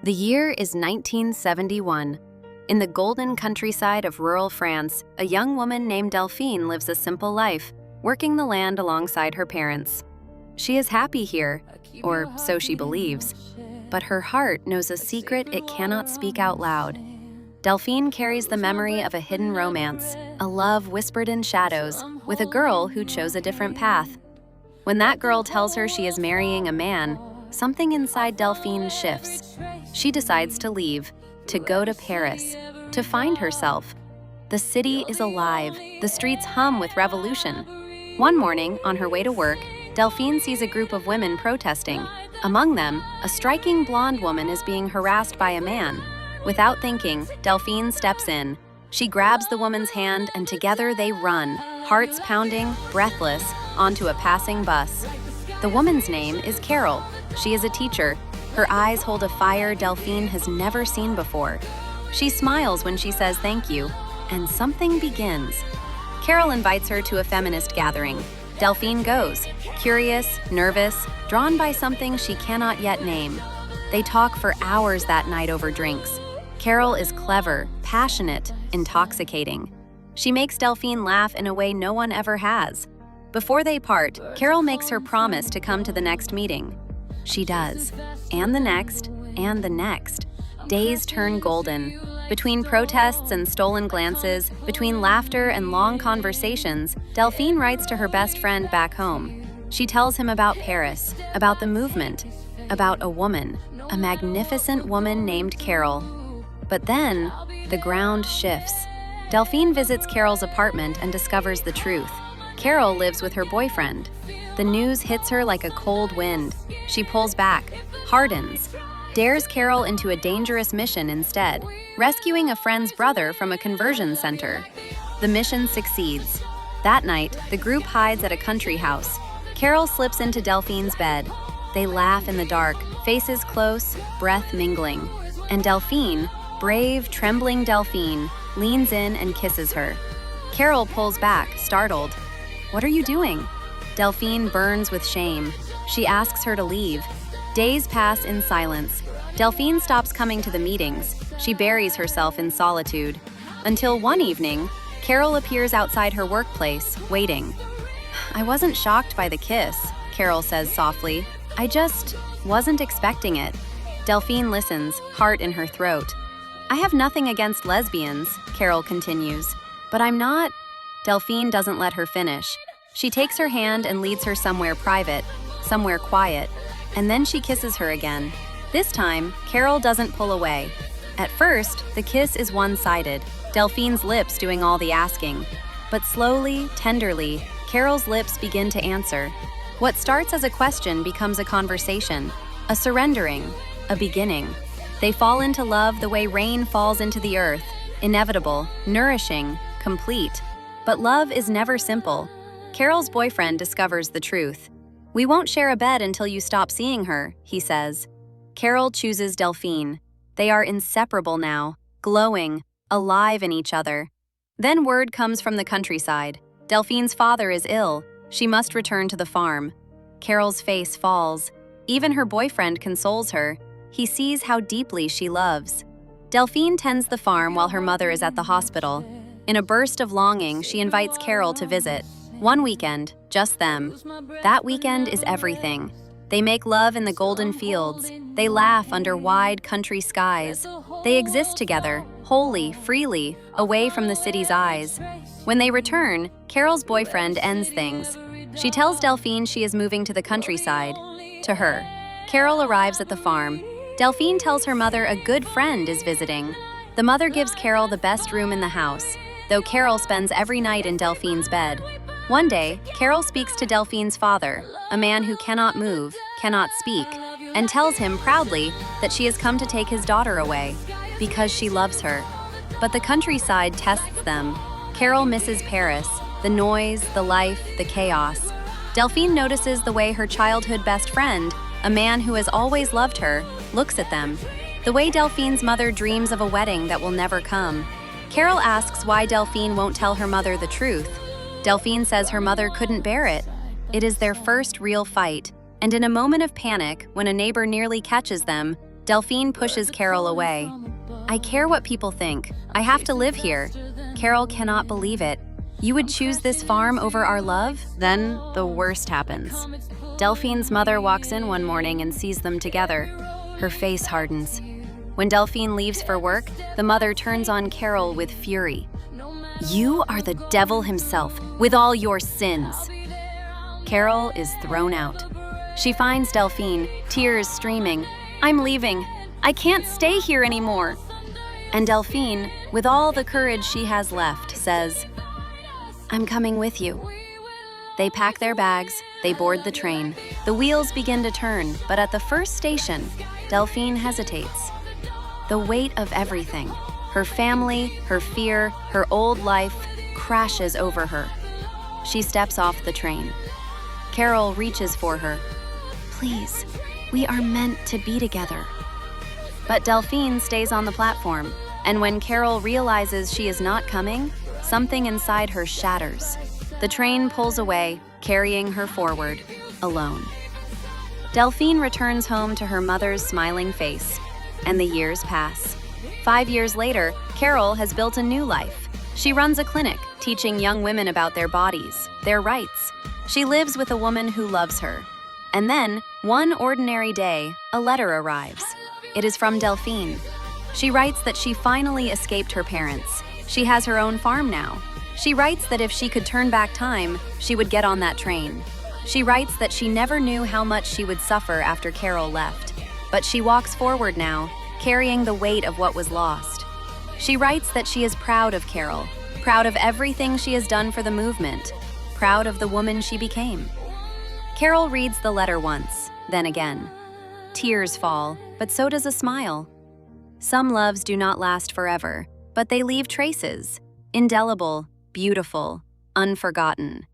The year is 1971. In the golden countryside of rural France, a young woman named Delphine lives a simple life, working the land alongside her parents. She is happy here, or so she believes, but her heart knows a secret it cannot speak out loud. Delphine carries the memory of a hidden romance, a love whispered in shadows, with a girl who chose a different path. When that girl tells her she is marrying a man, something inside Delphine shifts. She decides to leave, to go to Paris, to find herself. The city is alive, the streets hum with revolution. One morning, on her way to work, Delphine sees a group of women protesting. Among them, a striking blonde woman is being harassed by a man. Without thinking, Delphine steps in. She grabs the woman's hand and together they run, hearts pounding, breathless, onto a passing bus. The woman's name is Carole. She is a teacher. Her eyes hold a fire Delphine has never seen before. She smiles when she says thank you, and something begins. Carole invites her to a feminist gathering. Delphine goes, curious, nervous, drawn by something she cannot yet name. They talk for hours that night over drinks. Carole is clever, passionate, intoxicating. She makes Delphine laugh in a way no one ever has. Before they part, Carole makes her promise to come to the next meeting. She does, and the next, and the next. Days turn golden. Between protests and stolen glances, between laughter and long conversations, Delphine writes to her best friend back home. She tells him about Paris, about the movement, about a woman, a magnificent woman named Carole. But then, the ground shifts. Delphine visits Carole's apartment and discovers the truth. Carole lives with her boyfriend. The news hits her like a cold wind. She pulls back, hardens, dares Carole into a dangerous mission instead, rescuing a friend's brother from a conversion center. The mission succeeds. That night, the group hides at a country house. Carole slips into Delphine's bed. They laugh in the dark, faces close, breath mingling. And Delphine, brave, trembling Delphine, leans in and kisses her. Carole pulls back, startled. "What are you doing?" Delphine burns with shame. She asks her to leave. Days pass in silence. Delphine stops coming to the meetings. She buries herself in solitude. Until one evening, Carole appears outside her workplace, waiting. "I wasn't shocked by the kiss," Carole says softly. "I just wasn't expecting it." Delphine listens, heart in her throat. "I have nothing against lesbians," Carole continues, "but I'm not..." Delphine doesn't let her finish. She takes her hand and leads her somewhere private, somewhere quiet, and then she kisses her again. This time, Carole doesn't pull away. At first, the kiss is one-sided, Delphine's lips doing all the asking. But slowly, tenderly, Carole's lips begin to answer. What starts as a question becomes a conversation, a surrendering, a beginning. They fall into love the way rain falls into the earth, inevitable, nourishing, complete. But love is never simple. Carole's boyfriend discovers the truth. "We won't share a bed until you stop seeing her," he says. Carole chooses Delphine. They are inseparable now, glowing, alive in each other. Then word comes from the countryside. Delphine's father is ill. She must return to the farm. Carole's face falls. Even her boyfriend consoles her. He sees how deeply she loves. Delphine tends the farm while her mother is at the hospital. In a burst of longing, she invites Carole to visit. One weekend, just them. That weekend is everything. They make love in the golden fields. They laugh under wide country skies. They exist together, wholly, freely, away from the city's eyes. When they return, Carole's boyfriend ends things. She tells Delphine she is moving to the countryside. To her. Carole arrives at the farm. Delphine tells her mother a good friend is visiting. The mother gives Carole the best room in the house, though Carole spends every night in Delphine's bed. One day, Carole speaks to Delphine's father, a man who cannot move, cannot speak, and tells him proudly that she has come to take his daughter away, because she loves her. But the countryside tests them. Carole misses Paris, the noise, the life, the chaos. Delphine notices the way her childhood best friend, a man who has always loved her, looks at them. The way Delphine's mother dreams of a wedding that will never come. Carole asks why Delphine won't tell her mother the truth. Delphine says her mother couldn't bear it. It is their first real fight, and in a moment of panic, when a neighbor nearly catches them, Delphine pushes Carole away. "I care what people think. I have to live here." Carole cannot believe it. "You would choose this farm over our love?" Then the worst happens. Delphine's mother walks in one morning and sees them together. Her face hardens. When Delphine leaves for work, the mother turns on Carole with fury. "You are the devil himself, with all your sins." Carole is thrown out. She finds Delphine, tears streaming. "I'm leaving. I can't stay here anymore." And Delphine, with all the courage she has left, says, "I'm coming with you." They pack their bags, they board the train. The wheels begin to turn, but at the first station, Delphine hesitates. The weight of everything, her family, her fear, her old life, crashes over her. She steps off the train. Carole reaches for her. "Please, we are meant to be together." But Delphine stays on the platform, and when Carole realizes she is not coming, something inside her shatters. The train pulls away, carrying her forward, alone. Delphine returns home to her mother's smiling face, and the years pass. 5 years later, Carole has built a new life. She runs a clinic, teaching young women about their bodies, their rights. She lives with a woman who loves her. And then, one ordinary day, a letter arrives. It is from Delphine. She writes that she finally escaped her parents. She has her own farm now. She writes that if she could turn back time, she would get on that train. She writes that she never knew how much she would suffer after Carole left. But she walks forward now, carrying the weight of what was lost. She writes that she is proud of Carole, proud of everything she has done for the movement, proud of the woman she became. Carole reads the letter once, then again. Tears fall, but so does a smile. Some loves do not last forever, but they leave traces, indelible, beautiful, unforgotten.